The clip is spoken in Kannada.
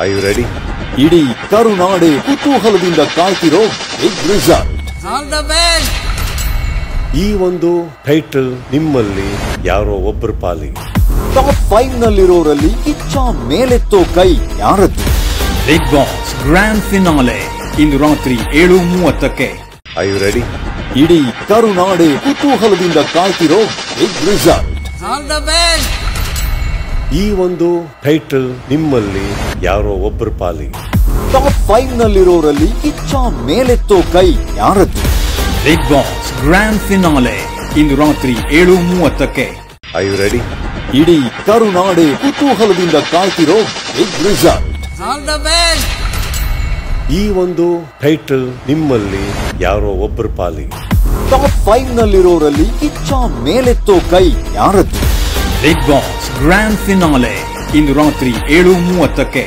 Are you ready? ಇಡೀ ಕರುನಾಡೆ ಕುತೂಹಲದಿಂದ ಕಾಯ್ತಿರೋ big result. All the best. ಈ ಒಂದು ಟೈಟಲ್ ನಿಮ್ಮಲ್ಲಿ ಯಾರೋ ಒಬ್ಬರ ಪಾಲಿ. ಟಾಪ್ 5 ನಲ್ಲಿರೋರಲ್ಲಿ ಕಿಚ್ಚ ಮೇಲೆತ್ತೋ ಕೈ ಯಾರದ್ದು? ಬಿಗ್ ಬಾಸ್ ಗ್ರ್ಯಾಂಡ್ ಫಿನಾಲೆ ಇಂದು ರಾತ್ರಿ 7:30ಕ್ಕೆ. Are you ready? ಇಡೀ ಕರುನಾಡೆ ಕುತೂಹಲದಿಂದ ಕಾಯ್ತಿರೋ big result. All the best. ಈ ಒಂದು ಟೈಟಲ್ ನಿಮ್ಮಲ್ಲಿ ಯಾರೋ ಒಬ್ಬರ ಪಾಲಿ. ಟಾಪ್ 5 ನಲ್ಲಿರೋರಲ್ಲಿ ಕಿಚ್ಚ ಮೇಲೆತ್ತೋ ಕೈ ಯಾರದ್ದು? ಬಿಗ್ ಬಾಸ್ ಗ್ರ್ಯಾಂಡ್ ಫಿನಾಲೆ ಇಂದು ರಾತ್ರಿ 7:30ಕ್ಕೆ. Are you ready? ಇಡೀ ಕರುನಾಡೆ ಕುತೂಹಲದಿಂದ ಕಾಯ್ತಿರೋ big result. All the best. ಈ ಒಂದು ಟೈಟಲ್ ನಿಮ್ಮಲ್ಲಿ ಯಾರೋ ಒಬ್ಬರ ಪಾಲಿ. ಟಾಪ್ 5 ನಲ್ಲಿರೋರಲ್ಲಿ ಕಿಚ್ಚ ಮೇಲೆತ್ತೋ ಕೈ ಯಾರದ್ದು? ಬಿಗ್ ಬಾಸ್ ಗ್ರ್ಯಾಂಡ್ ಫಿನಾಲೆ ಇಂದು ರಾತ್ರಿ 7:30ಕ್ಕೆ.